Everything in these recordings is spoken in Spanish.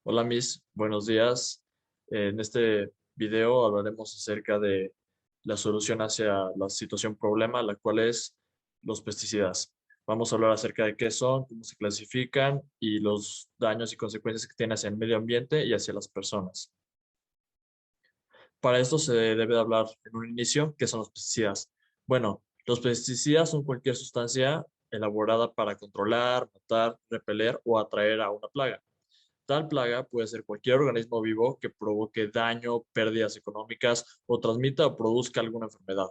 Hola Miss, buenos días. En este video hablaremos acerca de la solución hacia la situación problema, la cual es los pesticidas. Vamos a hablar acerca de qué son, cómo se clasifican y los daños y consecuencias que tienen hacia el medio ambiente y hacia las personas. Para esto se debe de hablar en un inicio qué son los pesticidas. Bueno, los pesticidas son cualquier sustancia elaborada para controlar, matar, repeler o atraer a una plaga. Tal plaga puede ser cualquier organismo vivo que provoque daño, pérdidas económicas o transmita o produzca alguna enfermedad.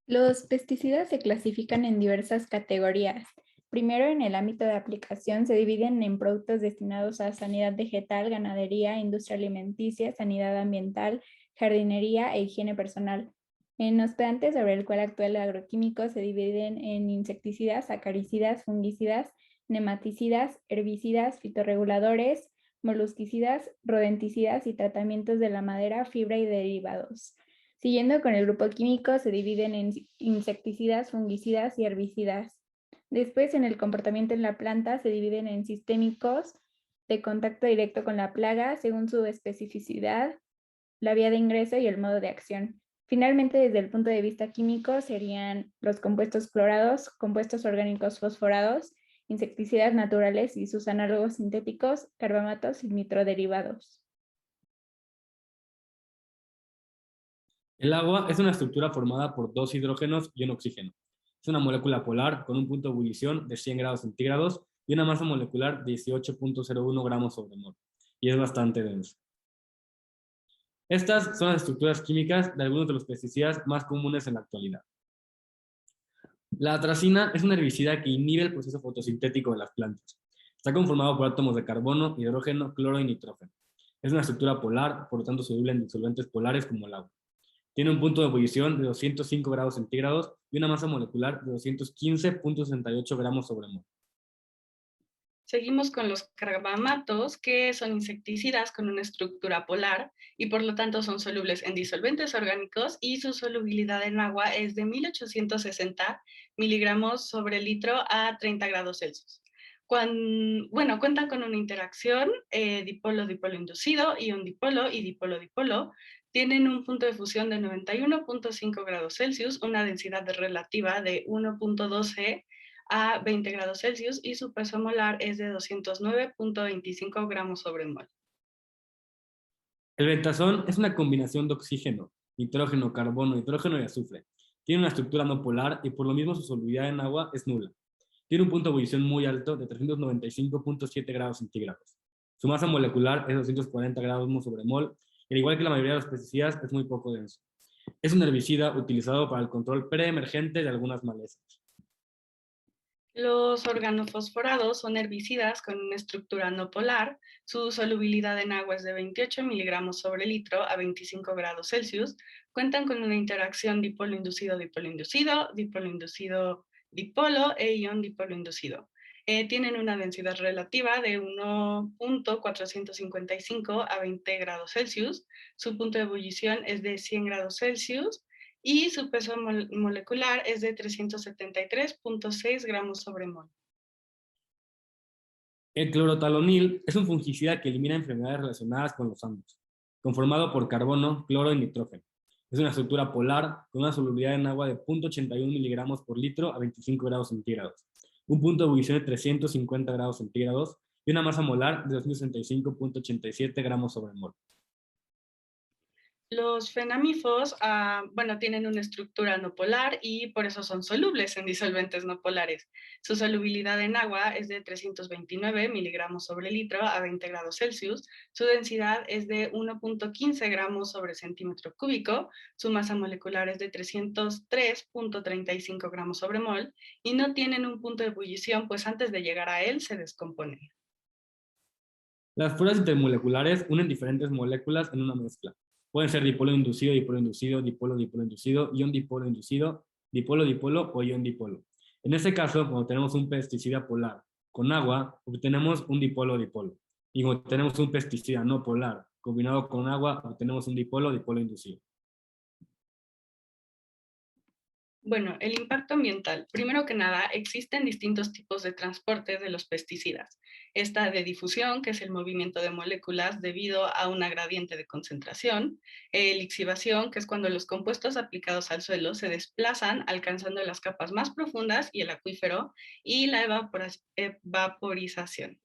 Los pesticidas se clasifican en diversas categorías. Primero, en el ámbito de aplicación, se dividen en productos destinados a sanidad vegetal, ganadería, industria alimenticia, sanidad ambiental, jardinería e higiene personal. En hospedantes, sobre el cual actúa el agroquímico, se dividen en insecticidas, acaricidas, fungicidas, nematicidas, herbicidas, fitorreguladores, molusquicidas, rodenticidas y tratamientos de la madera, fibra y derivados. Siguiendo con el grupo químico, se dividen en insecticidas, fungicidas y herbicidas. Después, en el comportamiento en la planta, se dividen en sistémicos de contacto directo con la plaga según su especificidad, la vía de ingreso y el modo de acción. Finalmente, desde el punto de vista químico, serían los compuestos clorados, compuestos orgánicos fosforados, insecticidas naturales y sus análogos sintéticos, carbamatos y nitroderivados. El agua es una estructura formada por dos hidrógenos y un oxígeno. Es una molécula polar con un punto de ebullición de 100 grados centígrados y una masa molecular de 18,01 gramos sobre mol, y es bastante densa. Estas son las estructuras químicas de algunos de los pesticidas más comunes en la actualidad. La atracina es un herbicida que inhibe el proceso fotosintético de las plantas. Está conformado por átomos de carbono, hidrógeno, cloro y nitrógeno. Es una estructura polar, por lo tanto soluble en disolventes polares como el agua. Tiene un punto de ebullición de 205 grados centígrados y una masa molecular de 215,68 gramos sobre mol. Seguimos con los carbamatos, que son insecticidas con una estructura polar y por lo tanto son solubles en disolventes orgánicos y su solubilidad en agua es de 1860 miligramos sobre litro a 30 grados Celsius. Cuentan con una interacción dipolo-dipolo inducido, ion dipolo y dipolo-dipolo. Tienen un punto de fusión de 91,5 grados Celsius, una densidad relativa de 1,12 a 20 grados Celsius y su peso molar es de 209,25 gramos sobre mol. El bentazón es una combinación de oxígeno, nitrógeno, carbono, hidrógeno y azufre. Tiene una estructura no polar y por lo mismo su solubilidad en agua es nula. Tiene un punto de ebullición muy alto de 395,7 grados centígrados. Su masa molecular es 240 gramos sobre mol y al igual que la mayoría de los pesticidas es muy poco denso. Es un herbicida utilizado para el control preemergente de algunas malezas. Los organofosforados son herbicidas con una estructura no polar. Su solubilidad en agua es de 28 miligramos sobre litro a 25 grados Celsius. Cuentan con una interacción dipolo-inducido, dipolo-inducido-dipolo e ion dipolo-inducido. Tienen una densidad relativa de 1,455 a 20 grados Celsius. Su punto de ebullición es de 100 grados Celsius y su peso molecular es de 373,6 gramos sobre mol. El clorotalonil es un fungicida que elimina enfermedades relacionadas con los hongos, conformado por carbono, cloro y nitrógeno. Es una estructura polar con una solubilidad en agua de 0,81 miligramos por litro a 25 grados centígrados, un punto de ebullición de 350 grados centígrados y una masa molar de 265,87 gramos sobre mol. Los fenamifos, tienen una estructura no polar y por eso son solubles en disolventes no polares. Su solubilidad en agua es de 329 miligramos sobre litro a 20 grados Celsius. Su densidad es de 1,15 gramos sobre centímetro cúbico. Su masa molecular es de 303,35 gramos sobre mol y no tienen un punto de ebullición, pues antes de llegar a él se descomponen. Las fuerzas intermoleculares unen diferentes moléculas en una mezcla. Pueden ser dipolo inducido, dipolo inducido, dipolo, dipolo inducido, ion dipolo inducido, dipolo, dipolo o ion dipolo. En este caso, cuando tenemos un pesticida polar con agua, obtenemos un dipolo, dipolo. Y cuando tenemos un pesticida no polar combinado con agua, obtenemos un dipolo, dipolo inducido. Bueno, el impacto ambiental. Primero que nada, existen distintos tipos de transporte de los pesticidas. Esta de difusión, que es el movimiento de moléculas debido a una gradiente de concentración. Lixivación, que es cuando los compuestos aplicados al suelo se desplazan alcanzando las capas más profundas y el acuífero. Y la vaporización.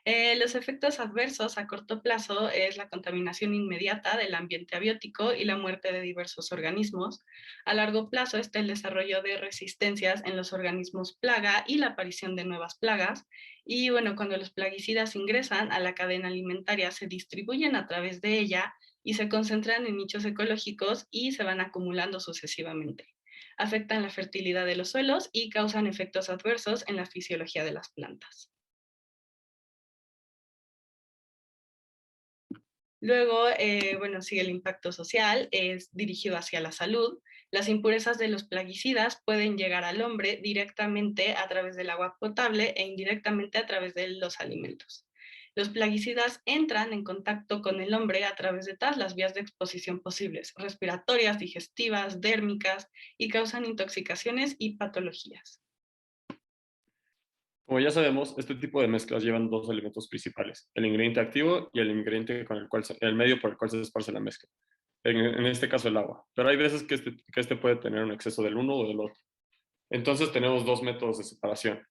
Los efectos adversos a corto plazo es la contaminación inmediata del ambiente abiótico y la muerte de diversos organismos. A largo plazo está el desarrollo de resistencias en los organismos plaga y la aparición de nuevas plagas. Y bueno, cuando los plaguicidas ingresan a la cadena alimentaria, se distribuyen a través de ella y se concentran en nichos ecológicos y se van acumulando sucesivamente. Afectan la fertilidad de los suelos y causan efectos adversos en la fisiología de las plantas. Luego, bueno, sigue el impacto social, es dirigido hacia la salud. Las impurezas de los plaguicidas pueden llegar al hombre directamente a través del agua potable e indirectamente a través de los alimentos. Los plaguicidas entran en contacto con el hombre a través de todas las vías de exposición posibles, respiratorias, digestivas, dérmicas, y causan intoxicaciones y patologías. Como ya sabemos, este tipo de mezclas llevan dos elementos principales, el ingrediente activo y el ingrediente con el medio por el cual se esparce la mezcla. En este caso el agua. Pero hay veces que este puede tener un exceso del uno o del otro. Entonces tenemos dos métodos de separación.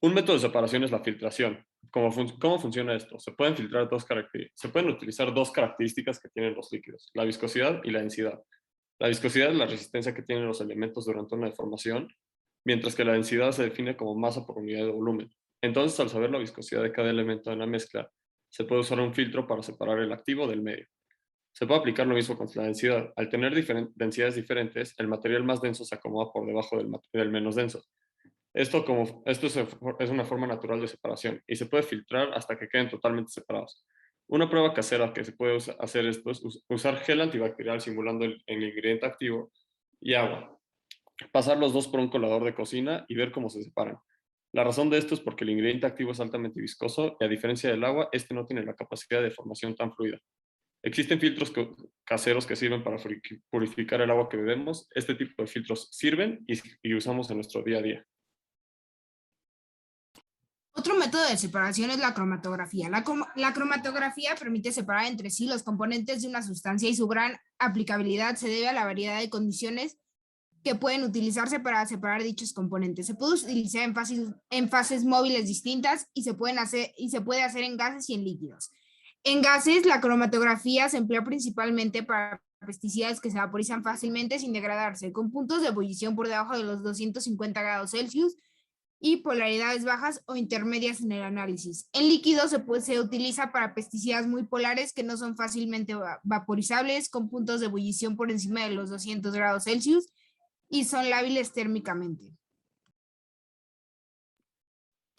Un método de separación es la filtración. ¿Cómo funciona esto? Se pueden utilizar dos características que tienen los líquidos, la viscosidad y la densidad. La viscosidad es la resistencia que tienen los elementos durante una deformación, mientras que la densidad se define como masa por unidad de volumen. Entonces, al saber la viscosidad de cada elemento en la mezcla, se puede usar un filtro para separar el activo del medio. Se puede aplicar lo mismo con la densidad. Al tener densidades diferentes, el material más denso se acomoda por debajo del menos denso. Esto es una forma natural de separación y se puede filtrar hasta que queden totalmente separados. Una prueba casera que se puede hacer esto es usar gel antibacterial simulando el ingrediente activo y agua. Pasar los dos por un colador de cocina y ver cómo se separan. La razón de esto es porque el ingrediente activo es altamente viscoso y a diferencia del agua, este no tiene la capacidad de formación tan fluida. Existen filtros caseros que sirven para purificar el agua que bebemos. Este tipo de filtros sirven y usamos en nuestro día a día. Otro método de separación es la cromatografía. La cromatografía permite separar entre sí los componentes de una sustancia y su gran aplicabilidad se debe a la variedad de condiciones que pueden utilizarse para separar dichos componentes. Se puede utilizar en fases móviles distintas y se puede hacer en gases y en líquidos. En gases, la cromatografía se emplea principalmente para pesticidas que se vaporizan fácilmente sin degradarse, con puntos de ebullición por debajo de los 250 grados Celsius y polaridades bajas o intermedias en el análisis. En líquidos se utiliza para pesticidas muy polares que no son fácilmente vaporizables, con puntos de ebullición por encima de los 200 grados Celsius y son lábiles térmicamente.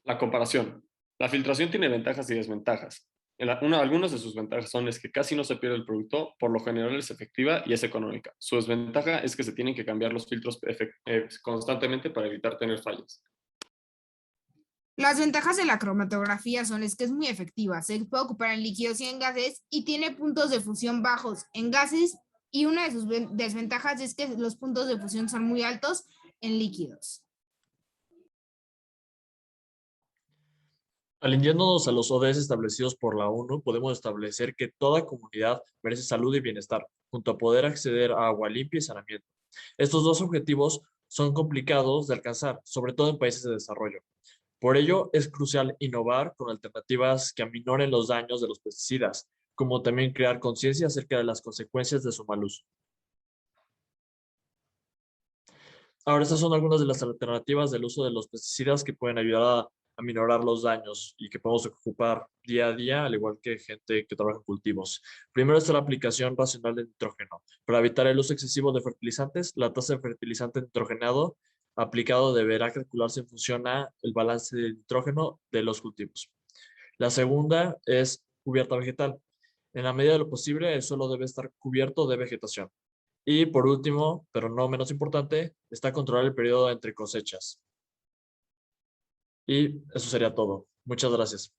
La comparación. La filtración tiene ventajas y desventajas. Algunas de sus ventajas son que casi no se pierde el producto, por lo general es efectiva y es económica. Su desventaja es que se tienen que cambiar los filtros constantemente para evitar tener fallas. Las ventajas de la cromatografía son que es muy efectiva, se puede ocupar en líquidos y en gases y tiene puntos de fusión bajos en gases y una de sus desventajas es que los puntos de fusión son muy altos en líquidos. Alineándonos a los ODS establecidos por la ONU, podemos establecer que toda comunidad merece salud y bienestar, junto a poder acceder a agua limpia y saneamiento. Estos dos objetivos son complicados de alcanzar, sobre todo en países de desarrollo. Por ello, es crucial innovar con alternativas que aminoren los daños de los pesticidas, como también crear conciencia acerca de las consecuencias de su mal uso. Ahora, estas son algunas de las alternativas del uso de los pesticidas que pueden ayudar a minorar los daños y que podemos ocupar día a día, al igual que gente que trabaja en cultivos. Primero está la aplicación racional de nitrógeno. Para evitar el uso excesivo de fertilizantes, la tasa de fertilizante nitrogenado aplicado deberá calcularse en función a el balance de nitrógeno de los cultivos. La segunda es cubierta vegetal. En la medida de lo posible, el suelo debe estar cubierto de vegetación. Y por último, pero no menos importante, está controlar el periodo entre cosechas. Y eso sería todo. Muchas gracias.